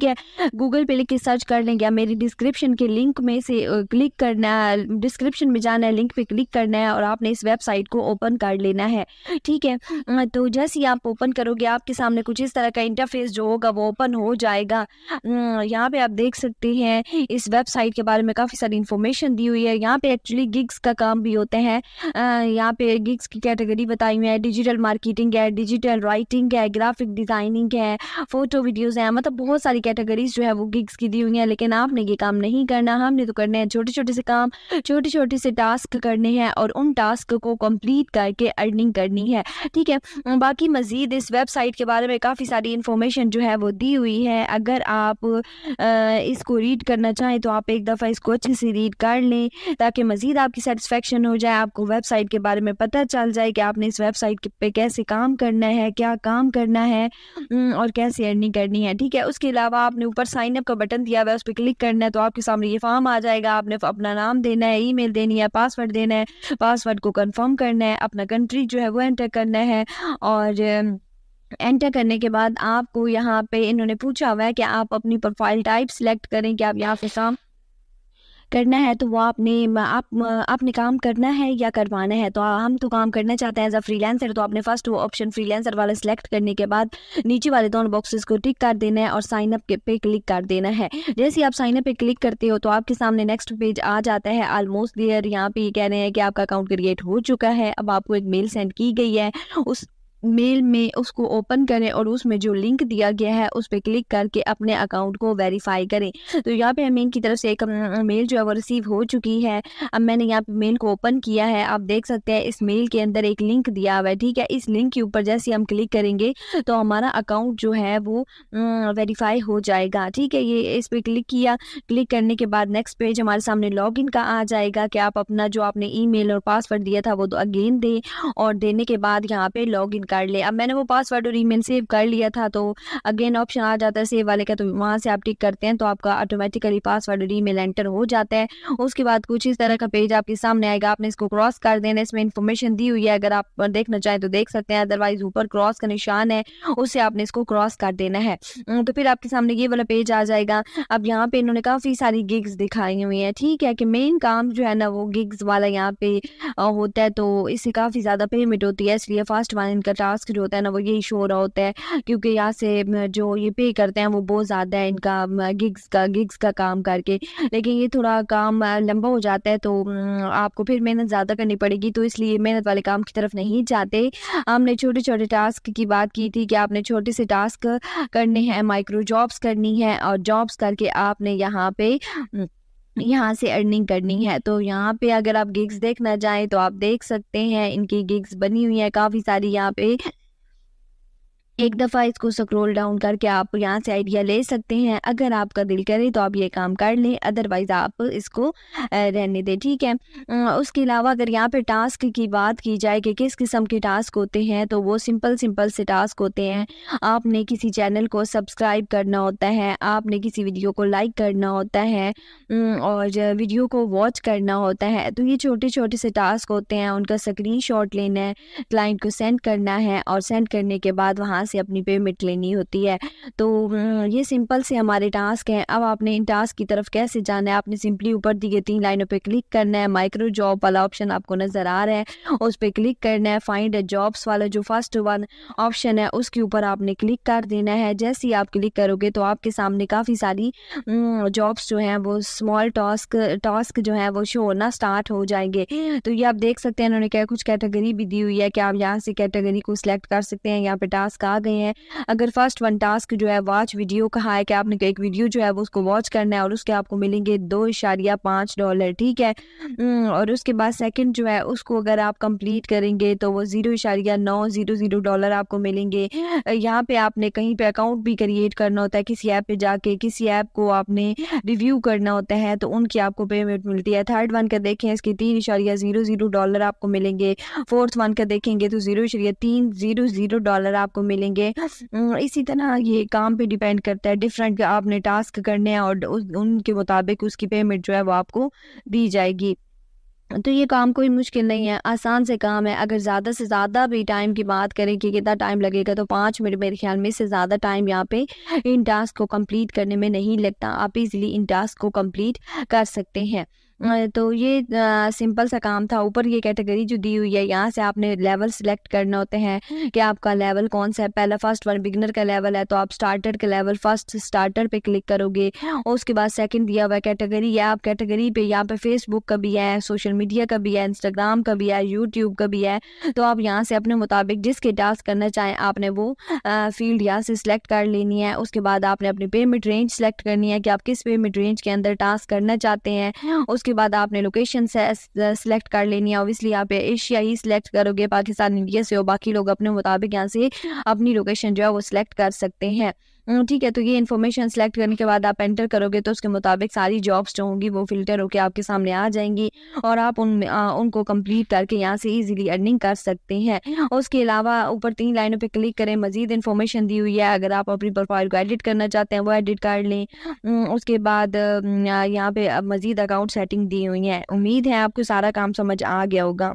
ठीक है। गूगल पे लिख के सर्च कर लें या मेरी डिस्क्रिप्शन के लिंक में से क्लिक करना है, डिस्क्रिप्शन में जाना है, लिंक पे क्लिक करना है और आपने इस वेबसाइट को ओपन कर लेना है, ठीक है। तो जैसे ही आप ओपन करोगे आपके सामने कुछ इस तरह का इंटरफेस जो होगा वो ओपन हो जाएगा। यहाँ पे आप देख सकते हैं इस वेबसाइट के बारे में काफ़ी सारी इन्फॉर्मेशन दी हुई है। यहाँ पे एक्चुअली गिग्स का काम भी होते हैं। यहाँ पे गिग्स की कैटेगरी बताई हुई है, डिजिटल मार्केटिंग है, डिजिटल राइटिंग है, ग्राफिक डिज़ाइनिंग है, फ़ोटो वीडियोज़ हैं, मतलब बहुत सारी कैटेगरीज जो है वो गिग्स की दी हुई हैं। लेकिन आपने ये काम नहीं करना, हमने तो करने हैं छोटे-छोटे से काम, छोटे-छोटे से टास्क करने हैं और उन टास्क को कंप्लीट करके अर्निंग करनी है, ठीक है। बाकी मज़ीद इस वेबसाइट के बारे में काफ़ी सारी इन्फॉर्मेशन जो है वो दी हुई है। अगर आप इसको रीड करना चाहें तो आप एक दफ़ा इसको अच्छे से रीड कर लें ताकि मज़ीद आपकी सेटिस्फेक्शन हो जाए, आपको वेबसाइट के बारे में पता चल जाए कि आपने इस वेबसाइट पे कैसे काम करना है, क्या काम करना है और कैसे अर्निंग करनी है, ठीक है। उसके अलावा आपने ऊपर साइन अप का बटन दिया हुआ है, उस पे क्लिक करना है तो आपके सामने ये फॉर्म आ जाएगा। आपने अपना नाम देना है, ईमेल देनी है, पासवर्ड देना है, पासवर्ड को कंफर्म करना है, अपना कंट्री जो है वो एंटर करना है और एंटर करने के बाद आपको यहाँ पे इन्होंने पूछा हुआ है कि आप अपनी प्रोफाइल टाइप सिलेक्ट करें कि आप यहाँ पे काम करना है तो वो आपने काम करना है या करवाना है। तो हम तो काम करना चाहते हैं एज अ फ्रीलांसर, तो आपने फर्स्ट वो ऑप्शन फ्रीलांसर वाला सिलेक्ट करने के बाद नीचे वाले दोनों बॉक्सेस को टिक कर देना है और साइन अप पे क्लिक कर देना है। जैसे ही आप साइन अप पे क्लिक करते हो तो आपके सामने नेक्स्ट पेज आ जाता है ऑलमोस्ट देयर। यहाँ पे ये कह रहे हैं कि आपका अकाउंट क्रिएट हो चुका है। अब आपको एक मेल सेंड की गई है, उस मेल में उसको ओपन करें और उसमें जो लिंक दिया गया है उस पे क्लिक करके अपने अकाउंट को वेरीफाई करें। तो यहाँ पे हमें इनकी तरफ से एक मेल जो है वो रिसीव हो चुकी है। अब मैंने यहाँ पे मेल को ओपन किया है, आप देख सकते हैं इस मेल के अंदर एक लिंक दिया हुआ है, ठीक है। इस लिंक के ऊपर जैसे हम क्लिक करेंगे तो हमारा अकाउंट जो है वो वेरीफाई हो जाएगा, ठीक है। ये इस पर क्लिक किया, क्लिक करने के बाद नेक्स्ट पेज हमारे सामने लॉगिन का आ जाएगा कि आप अपना जो आपने ईमेल और पासवर्ड दिया था वो तो अगेन दें और देने के बाद यहाँ पे लॉगिन कर ले। अब मैंने वो पासवर्ड और ईमेल सेव कर लिया था तो अगेन ऑप्शन आ जाता है सेव वाले का, तो वहाँ से आप टिक करते हैं तो आपका ऑटोमेटिकली पासवर्ड और ईमेल एंटर हो जाता है। उसके बाद कुछ इस तरह का पेज आपके सामने आएगा, आपने इसको क्रॉस कर देना। इसमें इन्फॉर्मेशन दी हुई है, अगर आप देखना चाहें तो देख सकते हैं, अदरवाइज ऊपर क्रॉस का निशान है उससे आपने इसको क्रॉस कर देना है। तो फिर आपके सामने ये वाला पेज आ जाएगा। अब यहाँ पे इन्होंने काफ़ी सारी गिग्स दिखाई हुई हैं, ठीक है, कि मेन काम जो है ना वो गिग्स वाला यहाँ पे होता है, तो इससे काफ़ी ज़्यादा पेमेंट होती है, इसलिए फर्स्ट वन इनका टास्क जो होता है ना वो यही शो हो रहा होता है क्योंकि यहाँ से जो ये पे करते हैं वो बहुत ज़्यादा है इनका गिग्स का काम करके। लेकिन ये थोड़ा काम लंबा हो जाता है तो आपको फिर मेहनत ज़्यादा करनी पड़ेगी, तो इसलिए मेहनत वाले काम की तरफ नहीं जाते। हमने छोटे छोटे टास्क की बात की थी कि आपने छोटे से टास्क करने हैं, माइक्रो जॉब्स करनी है और जॉब्स करके आपने यहाँ से अर्निंग करनी है। तो यहाँ पे अगर आप गिग्स देखना चाहें तो आप देख सकते हैं, इनकी गिग्स बनी हुई है काफ़ी सारी। यहाँ पे एक दफ़ा इसको स्क्रॉल डाउन करके आप यहाँ से आइडिया ले सकते हैं। अगर आपका दिल करे तो आप ये काम कर लें, अदरवाइज़ आप इसको रहने दें, ठीक है। उसके अलावा अगर यहाँ पे टास्क की बात की जाए कि किस किस्म के टास्क होते हैं तो वो सिंपल से टास्क होते हैं। आपने किसी चैनल को सब्सक्राइब करना होता है, आपने किसी वीडियो को लाइक करना होता है और वीडियो को वॉच करना होता है। तो ये छोटे छोटे से टास्क होते हैं, उनका स्क्रीनशॉट लेना है, क्लाइंट को सेंड करना है और सेंड करने के बाद वहाँ से अपनी पेमेंट लेनी होती है। तो ये सिंपल से हमारे टास्क हैं। अब आपने इन टास्क की तरफ कैसे जाना है, आपने सिंपली ऊपर दी गई 3 लाइनों पे क्लिक करना है। माइक्रो जॉब वाला ऑप्शन आपको नज़र आ रहा है, उस पर क्लिक करना है। फाइंड जॉब्स वाला जो फर्स्ट वन ऑप्शन है उसके ऊपर आपने क्लिक कर देना है। जैसे ही आप क्लिक करोगे तो आपके सामने काफ़ी सारी जॉब्स जो हैं वो स्मॉल टास्क जो है वो शो होना स्टार्ट हो जाएंगे। तो ये आप देख सकते हैं इन्होंने क्या कुछ कैटेगरी भी दी हुई है कि आप यहाँ से कैटेगरी को सिलेक्ट कर सकते हैं। यहाँ पे टास्क आ गए हैं। अगर फर्स्ट वन टास्क जो है वॉच वीडियो कहा है कि आपने एक वीडियो जो है वो उसको वॉच करना है और उसके आपको मिलेंगे $2.5, ठीक है। और उसके बाद सेकंड जो है उसको अगर आप कंप्लीट करेंगे तो वो $0.900 आपको मिलेंगे। यहाँ पे आपने कहीं पे अकाउंट भी क्रिएट करना होता है, किसी ऐप पे जाके किसी ऐप को आपने रिव्यू करना होता है तो उनकी आपको पेमेंट मिलती है। थर्ड वन का देखें इसके $3.00 आपको मिलेंगे। फोर्थ वन का देखेंगे तो $0.300 आपको मिलेंगे। इसी तरह ये काम पे डिपेंड करता है, डिफरेंट आपने टास्क करने हैं और उनके मुताबिक उसकी पेमेंट जो है वो आपको दी जाएगी। तो ये काम कोई मुश्किल नहीं है, आसान से काम है। अगर ज़्यादा से ज़्यादा भी टाइम की बात करें कि कितना टाइम लगेगा, तो 5 मिनट मेरे ख्याल में इससे ज़्यादा टाइम यहाँ पे इन टास्क को कंप्लीट करने में नहीं लगता। आप इज़िली इन टास्क को कंप्लीट कर सकते हैं। तो ये सिंपल सा काम था। ऊपर ये कैटेगरी जो दी हुई है, यहाँ से आपने लेवल सिलेक्ट करना होते हैं कि आपका लेवल कौन सा है। पहला फर्स्ट वन बिगिनर का लेवल है, तो आप स्टार्टर का लेवल फर्स्ट स्टार्टर पे क्लिक करोगे। और उसके बाद सेकंड दिया हुआ कैटेगरी है, आप कैटेगरी पे यहाँ पे फेसबुक का भी है, सोशल मीडिया का भी है, इंस्टाग्राम का भी है, यूट्यूब का भी है। तो आप यहाँ से अपने मुताबिक जिसके टास्क करना चाहें आपने वो फील्ड यहाँ से सिलेक्ट कर लेनी है। उसके बाद आपने अपनी पेमेंट रेंज सेलेक्ट करनी है कि आप किस पेमेंट रेंज के अंदर टास्क करना चाहते हैं। उसके बाद आपने लोकेशन से सिलेक्ट कर लेनी है। ऑब्वियसली यहाँ पे एशिया ही सिलेक्ट करोगे, पाकिस्तान इंडिया से हो, बाकी लोग अपने मुताबिक यहाँ से अपनी लोकेशन जो है वो सिलेक्ट कर सकते हैं। ठीक है, तो ये इन्फॉर्मेशन सेलेक्ट करने के बाद आप एंटर करोगे तो उसके मुताबिक सारी जॉब्स जो होंगी वो फिल्टर होकर आपके सामने आ जाएंगी और आप उनको कंप्लीट करके यहाँ से इजीली अर्निंग कर सकते हैं। उसके अलावा ऊपर 3 लाइनों पे क्लिक करें, मजीद इन्फॉर्मेशन दी हुई है। अगर आप अपनी प्रोफाइल को एडिट करना चाहते हैं वो एडिट कर लें। उसके बाद यहाँ पे अब मजीद अकाउंट सेटिंग दी हुई है। उम्मीद है आपको सारा काम समझ आ गया होगा।